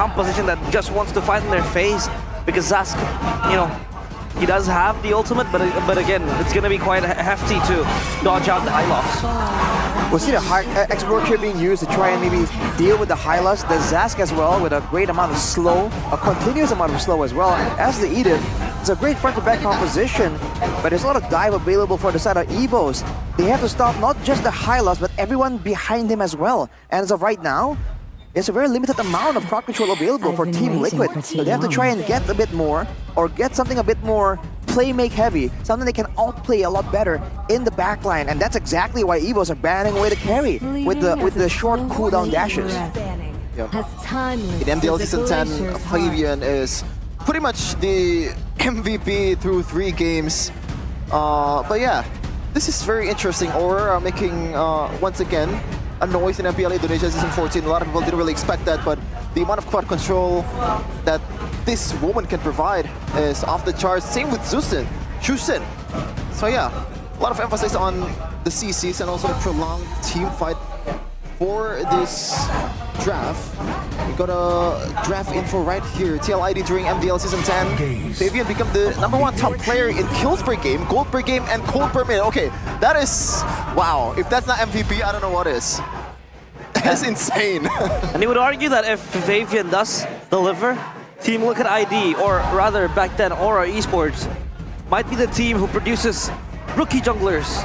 composition that just wants to fight in their face, because Zask, you know, he does have the ultimate, but again, it's going to be quite hefty to dodge out the high loss. We'll see the export here being used to try and maybe deal with the high loss. The Zask as well with a great amount of slow, a continuous amount of slow as well. As the Edith, it's a great front-to-back composition, but there's a lot of dive available for the side of Evos. They have to stop not just the high loss, but everyone behind him as well. And as of right now, there's a very limited amount of crowd control available for Team Liquid. So they have to try and get a bit more, or get something a bit more play-make heavy, something they can outplay a lot better in the backline. And that's exactly why Evos are banning away the carry with the short cooldown dashes. In MDL Season 10, Favian is pretty much the MVP through 3 games. But yeah, this is very interesting. Aurora making, once again, a noise in MPL Indonesia Season 14. A lot of people didn't really expect that, but the amount of quad control that this woman can provide is off the charts. Same with Shusin. So yeah, a lot of emphasis on the CCs and also the prolonged team fight for this draft. We got a draft info right here. TLID during MDL Season 10. Favian become the #1 top player in kills per game, gold per game, and cold per minute. Okay, that is, wow. If that's not MVP, I don't know what is. That's insane. And you would argue that if Favian does deliver, Team Liquid ID, or rather back then Aura Esports, might be the team who produces rookie junglers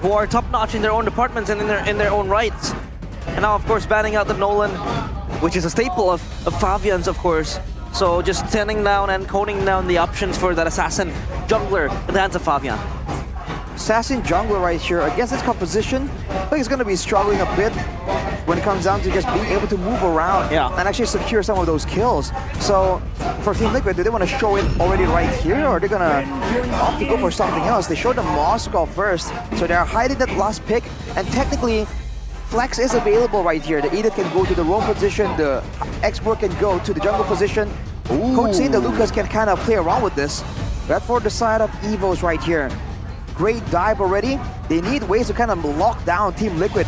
who are top-notch in their own departments and in their own rights. And now, of course, banning out the Nolan, which is a staple of Favian's, of course. So just standing down and coning down the options for that assassin jungler in the hands of Favian. Assassin jungler right here against this composition, I think he's going to be struggling a bit when it comes down to just being able to move around and actually secure some of those kills. So for Team Liquid, do they want to show it already right here, or are they going to opt to go for something else? They showed the Moscow first, so they're hiding that last pick, and technically Flex is available right here. The Edith can go to the roam position, the Expert can go to the jungle position. Coach saying that Lucas can kind of play around with this. But for the side of Evos right here, great dive already. They need ways to kind of lock down Team Liquid.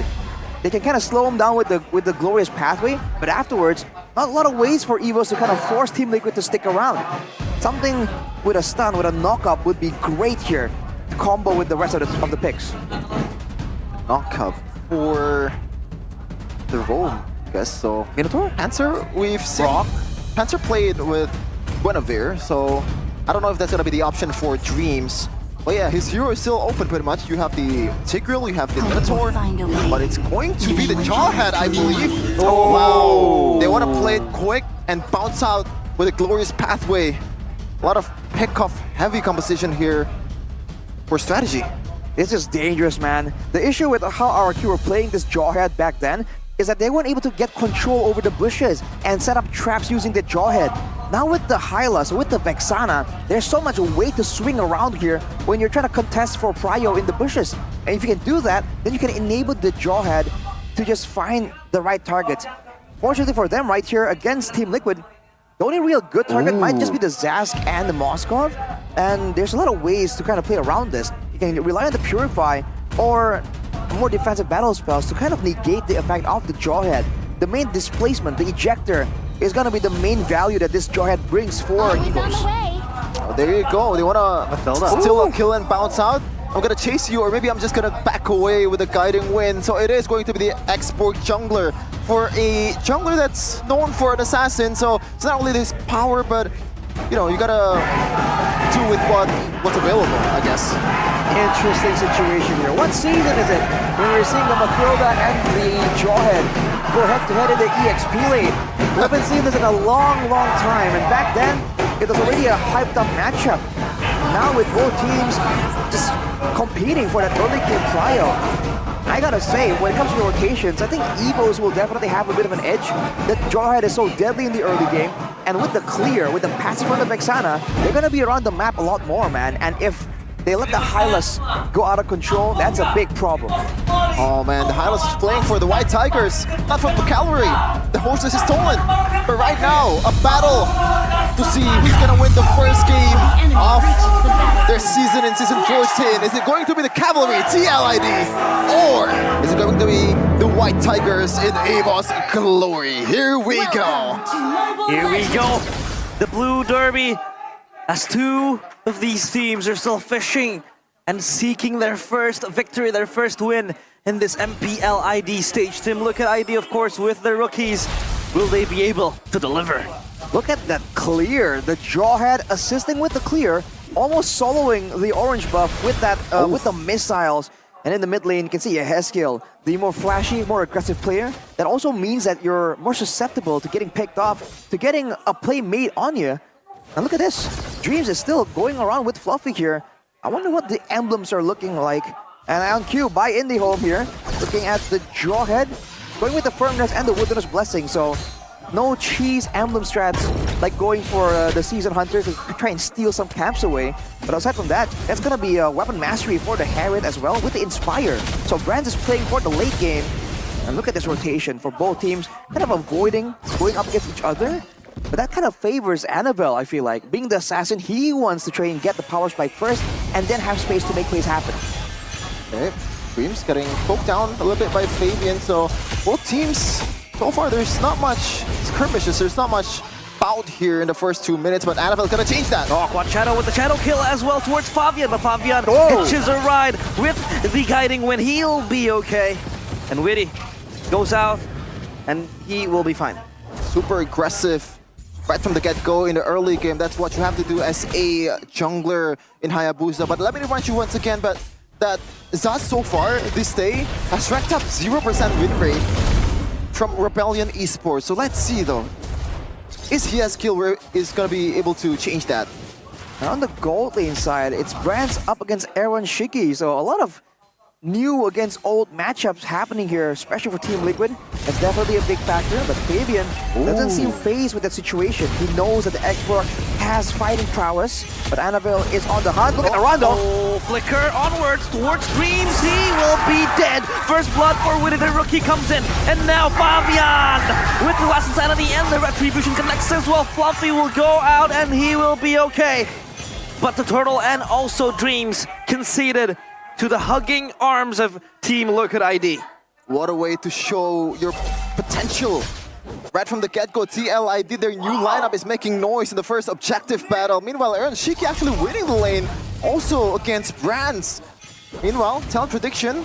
They can kind of slow them down with the glorious pathway, but afterwards, not a lot of ways for Evos to kind of force Team Liquid to stick around. Something with a stun, with a knock-up would be great here to combo with the rest of the picks. Knock-up for the roam, I guess. So Minotaur? Panzer, we've seen Panzer played with Guinevere, so I don't know if that's gonna be the option for Dreams. But yeah, his hero is still open pretty much. You have the Tigreal, you have the Minotaur, but it's going to be the Jawhead, I believe. Oh wow! They want to play it quick and bounce out with a glorious pathway. A lot of pick-off heavy composition here for strategy. This is dangerous, man. The issue with how RRQ were playing this Jawhead back then is that they weren't able to get control over the bushes and set up traps using the Jawhead. Now with the Hylas, with the Vexana, there's so much way to swing around here when you're trying to contest for prio in the bushes. And if you can do that, then you can enable the Jawhead to just find the right targets. Fortunately for them right here against Team Liquid, the only real good target might just be the Zask and the Moskov. And there's a lot of ways to kind of play around this. You can rely on the Purify or more defensive battle spells to kind of negate the effect of the Jawhead. The main displacement, the ejector, is going to be the main value that this Jawhead brings for Evos. Oh, there you go. They want to steal a kill and bounce out. I'm going to chase you, or maybe I'm just going to back away with a guiding wind. So it is going to be the export jungler for a jungler that's known for an assassin. So it's not only this power, but you know, you got to do with what's available, I guess. Interesting situation here. What season is it when we're seeing the Mathilda and the Jawhead go head-to-head in the EXP lane? We haven't seen this in a long, long time, and back then, it was already a hyped-up matchup. Now with both teams just competing for that early game prio, I gotta say, when it comes to rotations, I think Evos will definitely have a bit of an edge. That Jawhead is so deadly in the early game, and with the clear, with the passive from the Vexana, they're gonna be around the map a lot more, man. And if they let the Hylas go out of control, that's a big problem. Oh man, the Hylas is playing for the White Tigers, not for the cavalry. The horses is stolen. But right now, a battle to see who's gonna win the first game of their season in Season 14. Is it going to be the cavalry, TLID, or is it going to be the White Tigers in Evos glory. Here we go. Here we go. The Blue Derby, as two of these teams are still fishing and seeking their first victory, their first win in this MPL ID stage. Team Liquid ID, of course, with their rookies. Will they be able to deliver? Look at that clear. The Jawhead assisting with the clear, almost soloing the orange buff with that with the missiles. And in the mid lane, you can see Haskell, the more flashy, more aggressive player. That also means that you're more susceptible to getting picked off, to getting a play made on you. And look at this. Dreams is still going around with Fluffy here. I wonder what the emblems are looking like. And on cue by IndyHome here, looking at the Jawhead, going with the Firmness and the Wilderness Blessing. So no cheese emblem strats like going for the Season Hunter to try and steal some camps away. But aside from that, that's going to be a weapon mastery for the Harriet as well with the Inspire. So Brands is playing for the late game. And look at this rotation for both teams, kind of avoiding going up against each other. But that kind of favors Annabelle, I feel like. Being the assassin, he wants to try and get the power spike first and then have space to make plays happen. Okay, Dreams getting poked down a little bit by Fabian. So both teams, so far there's not much skirmishes, there's not much bout here in the first 2 minutes, but Annabelle's gonna change that. Oh, Quad Shadow with the Shadow kill as well towards Fabian, but Fabian hitches a ride with the guiding win. He'll be okay. And Witty goes out, and he will be fine. Super aggressive right from the get-go in the early game. That's what you have to do as a jungler in Hayabusa. But let me remind you once again, but that Zaz so far this day has racked up 0% win rate from Rebellion Esports. So let's see though. Is Haskell is gonna be able to change that? And on the gold lane side, it's Brands up against Erwan Shiki. So a lot of new against old matchups happening here, especially for Team Liquid. That's definitely a big factor, but Fabian doesn't seem fazed with that situation. He knows that the expert has fighting prowess, but Annabelle is on the hunt. Look at the Rondo. Oh, flicker onwards towards Dreams. He will be dead. First blood for Witty, the rookie comes in. And now Fabian with the last insanity and the retribution connects as well. Fluffy will go out and he will be okay. But the Turtle and also Dreams conceded to the hugging arms of Team Liquid ID. What a way to show your potential. Right from the get-go, TLID, their new lineup is making noise in the first objective battle. Meanwhile, Aaron Shiki actually winning the lane, also against Brands. Meanwhile, talent prediction,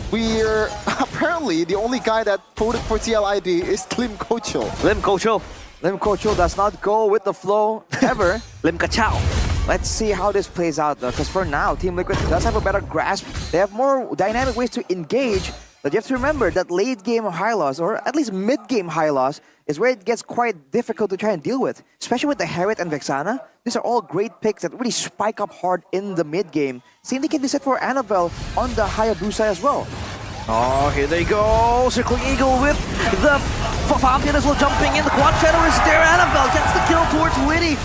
we're apparently the only guy that voted for TLID is Lim Kocho. Lim Kocho. Lim Kocho does not go with the flow ever. Lim Kachao. Let's see how this plays out though, because for now, Team Liquid does have a better grasp. They have more dynamic ways to engage, but you have to remember that late game high loss, or at least mid game high loss, is where it gets quite difficult to try and deal with. Especially with the Harriet and Vexana. These are all great picks that really spike up hard in the mid game. Same thing can be said for Annabelle on the Hayabusa as well. Oh, here they go. Circling Eagle with the Fabian as well jumping in. The Quad Shadow is there. Annabelle gets the kill towards Witty.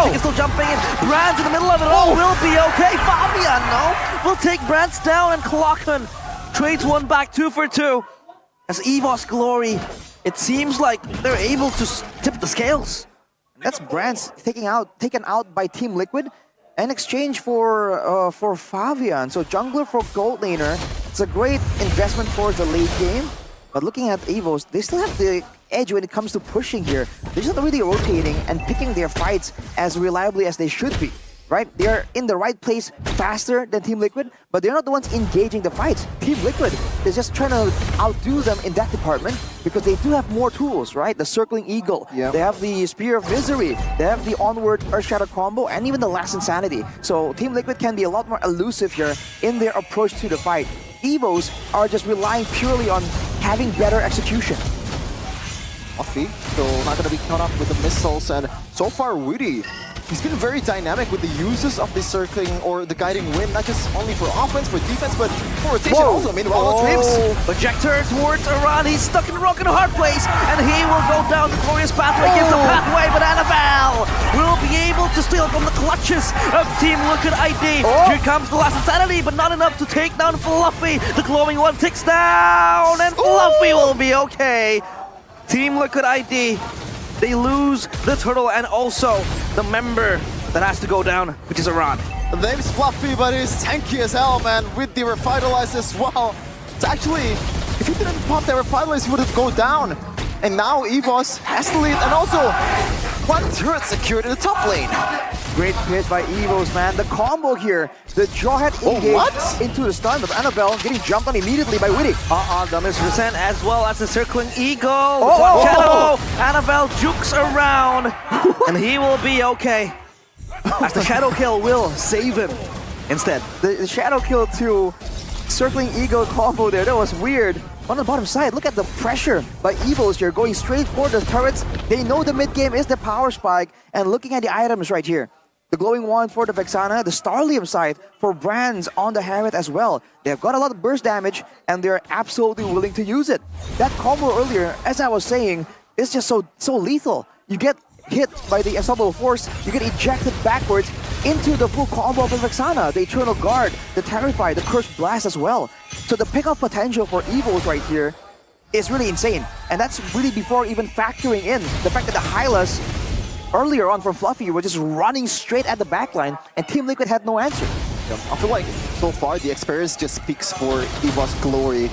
She is still jumping in. Brands in the middle of it all will be okay. Fabian, no, will take Brands down, and Clockman trades one back 2 for 2. As Evos Glory, it seems like they're able to tip the scales. That's Brands taken out by Team Liquid in exchange for Fabian. So jungler for gold laner. It's a great investment for the late game. But looking at Evos, they still have the edge when it comes to pushing here. They're just not really rotating and picking their fights as reliably as they should be. Right? They're in the right place faster than Team Liquid, but they're not the ones engaging the fights. Team Liquid is just trying to outdo them in that department because they do have more tools, right? The Circling Eagle, they have the Spear of Misery, they have the Onward Earthshatter combo, and even the Last Insanity. So Team Liquid can be a lot more elusive here in their approach to the fight. Evos are just relying purely on having better execution. Fluffy still not going to be caught up with the missiles, and so far Witty, he's been very dynamic with the uses of the circling or the guiding wind, not just only for offense, for defense, but for rotation also. Meanwhile, Dreams. Projector towards Iran. He's stuck in a rock in a hard place, and he will go down the glorious pathway. Gives the pathway, but Annabelle will be able to steal from the clutches of Team Liquid ID. Here comes the last insanity, but not enough to take down Fluffy. The glowing one ticks down, and Fluffy will be okay. Team Liquid ID, they lose the Turtle and also the member that has to go down, which is Iran. The name's Fluffy, but he's tanky as hell, man, with the Revitalize as well. It's actually If he didn't pop that Revitalize, he would have gone down. And now Evos has the lead, and also one turret secured in the top lane. Great pitch by Evos, man. The combo here, the Jawhead engage into the stun of Annabelle, getting jumped on immediately by Witty. The mispercent as well as the circling eagle. Shadow. Annabelle jukes around, and he will be okay. As the shadow kill will save him instead. The shadow kill to circling eagle combo there, that was weird. On the bottom side, look at the pressure by Evos here, going straight for the turrets. They know the mid game is the power spike, and looking at the items right here. The glowing wand for the Vexana, the Starlium Scythe for Brands on the Harriet as well. They've got a lot of burst damage, and they're absolutely willing to use it. That combo earlier, as I was saying, is just so lethal. You get hit by the Unstoppable Force, you get ejected backwards into the full combo of the Vexana, the Eternal Guard, the Terrify, the Cursed Blast as well. So the pickup potential for Evos right here is really insane. And that's really before even factoring in the fact that the Hylas earlier on from Fluffy were just running straight at the backline, and Team Liquid had no answer. I feel like so far the experience just speaks for Evos' glory.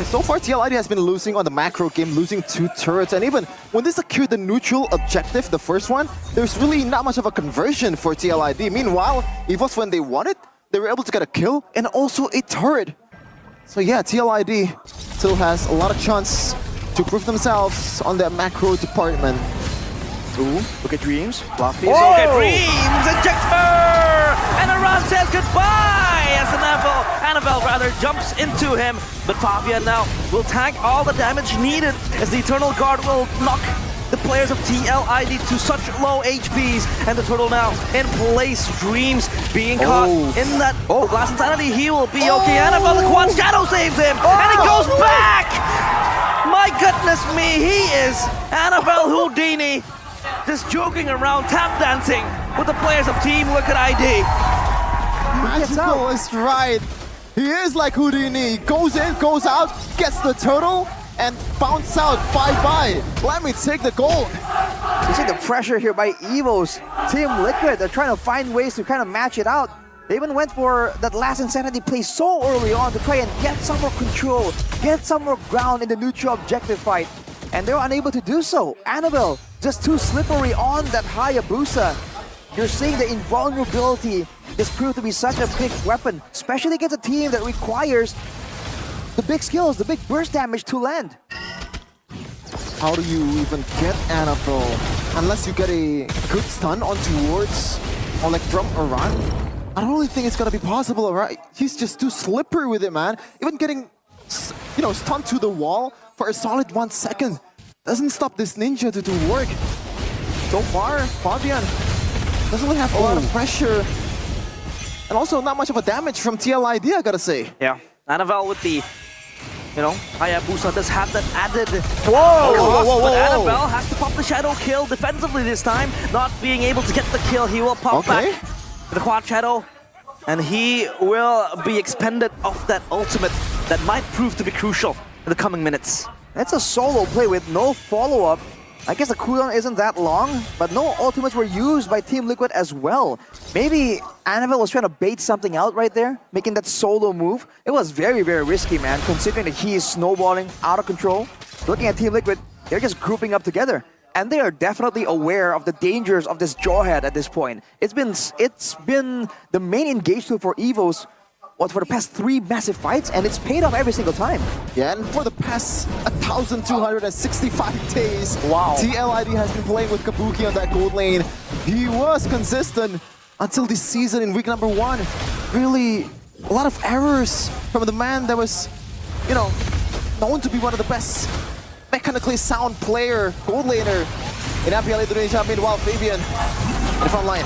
So far TLID has been losing on the macro game, losing 2 turrets, and even when they secured the neutral objective, the first one, there's really not much of a conversion for TLID. Meanwhile, Evos, when they won it, they were able to get a kill and also a turret. So yeah, TLID still has a lot of chance to prove themselves on that macro department. Ooh, look at Dreams. Fluffy. Look at Dreams! Eject her! And Aran says goodbye as Annabelle rather jumps into him. But Fabian now will tank all the damage needed as the Eternal Guard will knock the players of TLID to such low HPs. And the turtle now in place. Dreams being caught in that Glass Insanity. He will be okay. Annabelle, the Quad Shadow saves him! And he goes back! My goodness me, he is Annabelle Houdini. Just joking around, tap dancing with the players of Team Liquid ID. Magical is right. He is like Houdini. Goes in, goes out, gets the turtle, and bounce out. Bye-bye. Let me take the gold. You see the pressure here by Evos. Team Liquid, they're trying to find ways to kind of match it out. They even went for that last Insanity play so early on to try and get some more control, get some more ground in the neutral objective fight. And they were unable to do so. Annabelle, just too slippery on that Hayabusa. You're seeing the invulnerability just proved to be such a big weapon, especially against a team that requires the big skills, the big burst damage to land. How do you even get Annabelle? Unless you get a good stun onto wards, or like from Aran? I don't really think it's gonna be possible, right? He's just too slippery with it, man. Even getting, stunned to the wall for a solid 1 second doesn't stop this ninja to do work. So far, Fabian doesn't really have a lot of pressure. And also not much of a damage from TLID, I gotta say. Yeah, Annabelle with the, Hayabusa does have that added Whoa! But Annabelle has to pop the shadow kill defensively this time. Not being able to get the kill, he will pop back the quad shadow. And he will be expended off that ultimate that might prove to be crucial in the coming minutes. That's a solo play with no follow-up. I guess the cooldown isn't that long, but no ultimates were used by Team Liquid as well. Maybe Annabelle was trying to bait something out right there, making that solo move. It was very, very risky, man, considering that he is snowballing out of control. Looking at Team Liquid, they're just grouping up together. And they are definitely aware of the dangers of this Jawhead at this point. It's been the main engage tool for Evos for the past 3 massive fights, and it's paid off every single time. Yeah, and for the past 1,265 days, TLID has been playing with Kabuki on that gold lane. He was consistent until this season in week number 1. Really, a lot of errors from the man that was, known to be one of the best mechanically sound player, gold laner in MPL Indonesia. Meanwhile, Fabian in the front line.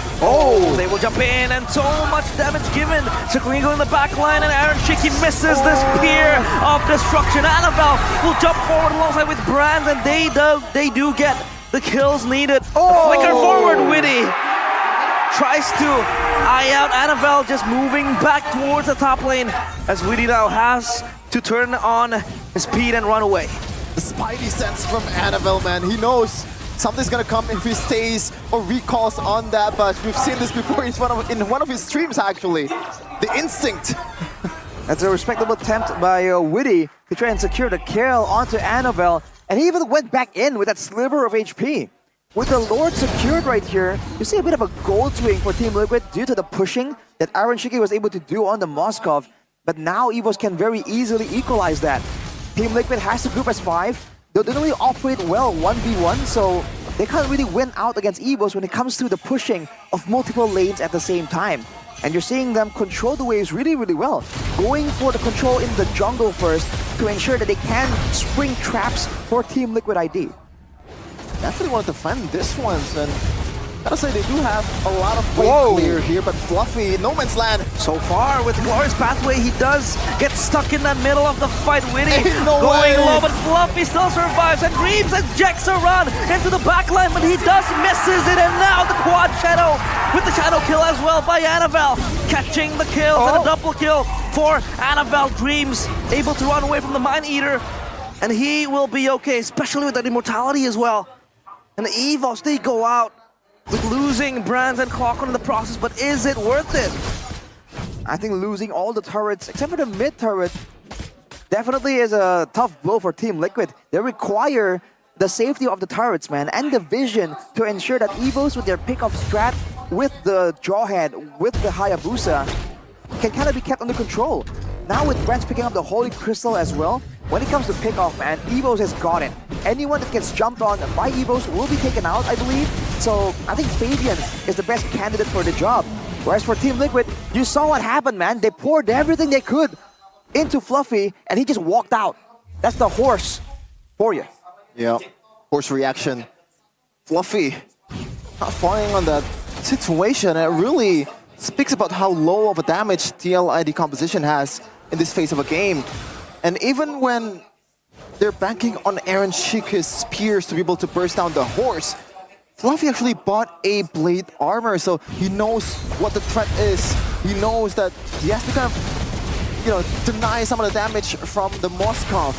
They will jump in, and so much damage given. Chikungo in the back line, and Aaron Shiki misses this spear of destruction. Annabelle will jump forward alongside with Brands, and they do get the kills needed. Flicker forward, Witty tries to eye out Annabelle, just moving back towards the top lane as Witty now has to turn on his speed and run away. The spidey sense from Annabelle, man. He knows something's gonna come if he stays or recalls on that, but we've seen this before in one of his streams, actually. The instinct. That's a respectable attempt by Witty to try and secure the kill onto Annabelle. And he even went back in with that sliver of HP. With the Lord secured right here, you see a bit of a gold swing for Team Liquid due to the pushing that Aaron Shiki was able to do on the Moskov. But now Evos can very easily equalize that. Team Liquid has to group as 5. They don't really operate well 1v1, so they can't really win out against Evos when it comes to the pushing of multiple lanes at the same time. And you're seeing them control the waves really, really well. Going for the control in the jungle first to ensure that they can spring traps for Team Liquid ID. Definitely want to defend this one, and gotta say they do have a lot of play clear here, but Fluffy, no man's land. So far with the Glorious Pathway, he does get stuck in the middle of the fight. Witty No going way. low, but Fluffy still survives, and Dreams ejects a run into the backline, but he does misses it, and now the quad shadow with the shadow kill as well by Annabelle, catching the kills and a double kill for Annabelle. Dreams able to run away from the Mind Eater, and he will be okay, especially with that immortality as well. And the Evos, they go out with losing Brands and Clockwork in the process, but is it worth it? I think losing all the turrets, except for the mid turret, definitely is a tough blow for Team Liquid. They require the safety of the turrets, man, and the vision to ensure that Evos with their pick-up strat, with the Jawhead, with the Hayabusa, can kind of be kept under control. Now with Brands picking up the Holy Crystal as well, when it comes to pick-off, man, Evos has got it. Anyone that gets jumped on by Evos will be taken out, I believe. So I think Fabian is the best candidate for the job. Whereas for Team Liquid, you saw what happened, man. They poured everything they could into Fluffy, and he just walked out. That's the horse for you. Yeah, horse reaction. Fluffy not falling on that situation. It really speaks about how low of a damage TLID composition has in this phase of a game. And even when they're banking on Aaron Shiki's spears to be able to burst down the horse, Fluffy actually bought a blade armor, so he knows what the threat is. He knows that he has to kind of, deny some of the damage from the Moskov.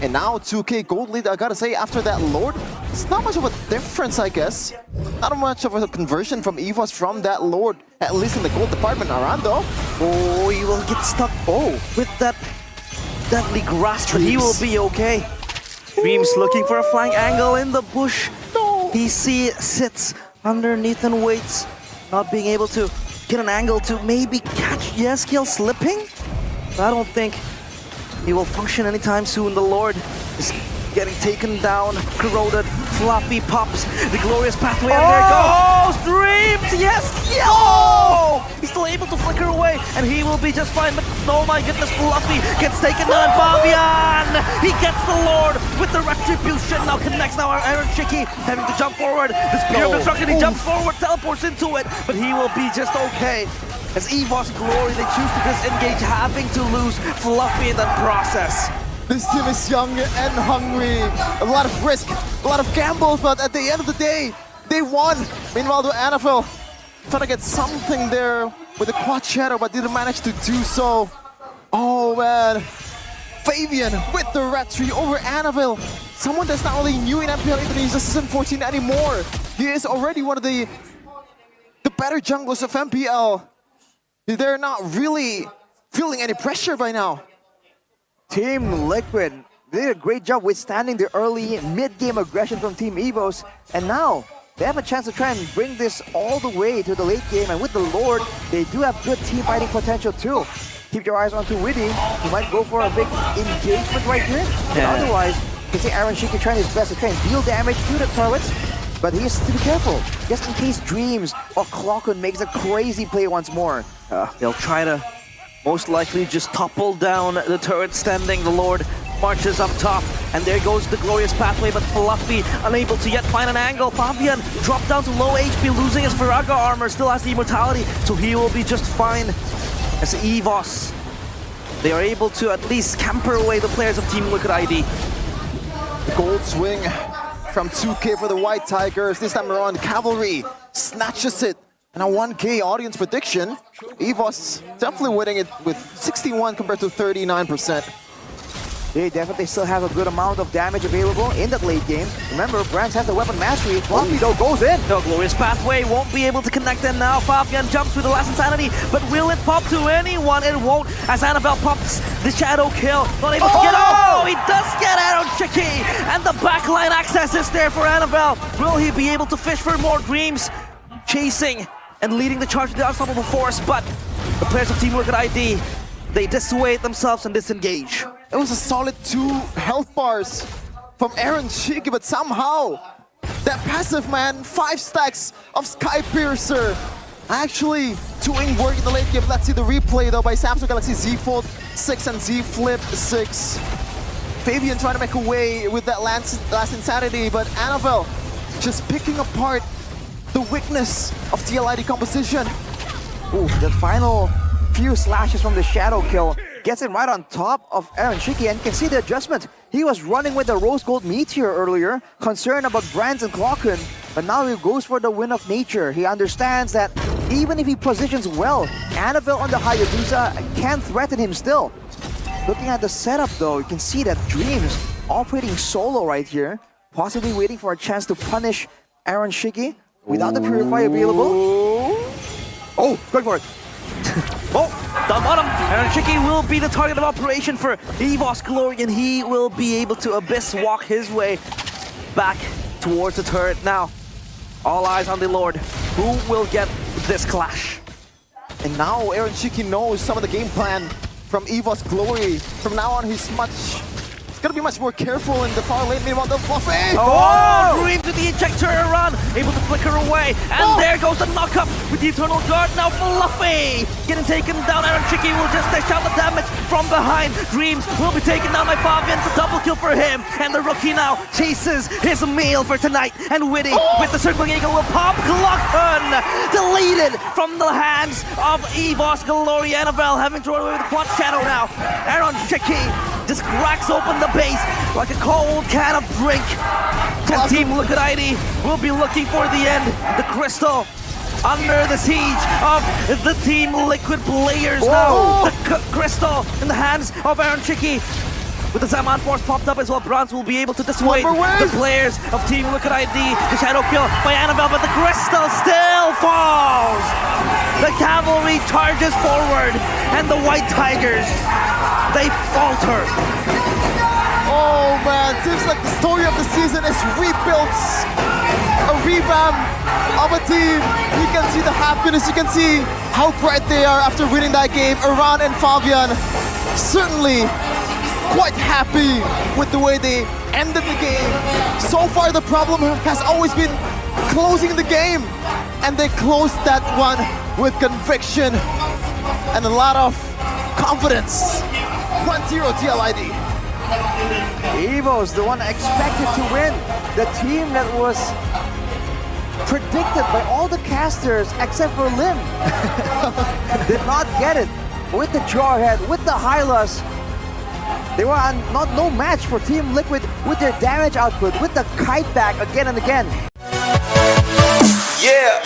And now 2K gold lead, I gotta say, after that Lord, it's not much of a difference, I guess. Not much of a conversion from Evos from that Lord, at least in the gold department. Arando. Oh, he will get stuck. Oh, with that deadly grasp, but he will be okay. Dreams looking for a flank angle in the bush. No. He sits underneath and waits, not being able to get an angle to maybe catch Yeskiel slipping. But I don't think he will function anytime soon. The Lord is getting taken down, corroded. Fluffy pops the Glorious Pathway, and there goes Dreams! Yes! Yo! He's still able to flicker away, and he will be just fine, but oh my goodness, Fluffy gets taken down, and Fabian! He gets the Lord with the Retribution, now connects now Aaron Shiki, having to jump forward. The Spear of Destruction, he jumps forward, teleports into it, but he will be just okay. As Evos Glory, they choose to disengage, having to lose Fluffy in that process. This team is young and hungry. A lot of risk, a lot of gambles, but at the end of the day, they won. Meanwhile, the NFL trying to get something there with the quad shadow, but didn't manage to do so. Oh man, Fabian with the red tree over Annabelle. Someone that's not only new in MPL Indonesia Season 14 anymore. He is already one of the better junglers of MPL. They're not really feeling any pressure by now. Team Liquid did a great job withstanding the early mid-game aggression from Team Evos, and now they have a chance to try and bring this all the way to the late game, and with the Lord, they do have good team fighting potential too. Keep your eyes onto Witty. He might go for a big engagement right here, and otherwise, you can see Aaron Shiki trying his best to try and deal damage to the turrets, but he has to be careful, just in case Dreams or Clockwork makes a crazy play once more. They'll try to most likely just topple down the turret standing. The Lord marches up top, and there goes the Glorious Pathway, but Fluffy unable to yet find an angle. Fabian dropped down to low HP, losing his Firaga armor, still has the immortality, so he will be just fine. As Evos, they are able to at least scamper away the players of Team Liquid ID. The gold swing from 2K for the White Tigers. This time around, Cavalry snatches it. And a 1K audience prediction, Evos definitely winning it with 61 compared to 39%. They definitely still have a good amount of damage available in that late game. Remember, Brands has the weapon mastery. Fluffy though goes in. No, Glorious Pathway won't be able to connect in now. Fabian jumps with the last Insanity, but will it pop to anyone? It won't, as Annabelle pops the Shadow Kill. Not able to get out. Oh, he does get out on Chicky, and the backline access is there for Annabelle. Will he be able to fish for more Dreams? Chasing and leading the charge with the unstoppable force, but the players of Team Liquid ID, they dissuade themselves and disengage. It was a solid 2 health bars from Aaron Shiki, but somehow that passive, man, 5 stacks of Sky Piercer actually doing work in the late game. Let's see the replay though by Samsung Galaxy Z Fold 6 and Z Flip 6. Fabian trying to make a way with that last Insanity, but Annabelle just picking apart the weakness of TLID composition. Ooh, the final few slashes from the Shadow Kill gets him right on top of Aaron Shiki, and you can see the adjustment. He was running with the Rose Gold Meteor earlier, concerned about Brands and Clocken, but now he goes for the Wind of Nature. He understands that even if he positions well, Annabelle on the Hayabusa can threaten him still. Looking at the setup though, you can see that Dreams operating solo right here, possibly waiting for a chance to punish Aaron Shiki without the Purify available. Oh, going for it. Oh, the bottom. Aaron Shiki will be the target of operation for Evos Glory, and he will be able to Abyss walk his way back towards the turret. Now, all eyes on the Lord. Who will get this clash? And now Aaron Shiki knows some of the game plan from Evos Glory. From now on, he's gonna be much more careful in the far lane. Meanwhile, the Fluffy! Oh, Dream to the ejector run, able to flicker away, and there goes the knock-up with the Eternal Guard. Now Fluffy getting taken down. Aaron Shiki will just dish out the damage from behind. Dreams will be taken down by Fabian. It's a double kill for him, and the rookie now chases his meal for tonight. And Witty with the circling eagle will pop. Glocken deleted from the hands of Evos Glory. Annabelle having thrown away with the quad shadow now. Aaron Shiki just cracks open the base like a cold can of drink. And Team Liquid ID will be looking for the end. The crystal under the siege of the Team Liquid players now. The crystal in the hands of Aaron Shiki. With the Zaman Force popped up as well, Bronze will be able to dissuade the players of Team Liquid ID. The Shadow Kill by Annabelle, but the crystal still falls. The cavalry charges forward, and the White Tigers, they falter. Oh man, seems like the story of the season is rebuilt. A revamp of a team. You can see the happiness, you can see how bright they are after winning that game. Iran and Fabian certainly quite happy with the way they ended the game. So far the problem has always been closing the game, and they closed that one with conviction and a lot of confidence. 1-0 TLID. Evos, the one expected to win. The team that was predicted by all the casters except for Lim did not get it. With the Jarhead, with the Hylas, they were no match for Team Liquid with their damage output, with the kite back again and again. Yeah.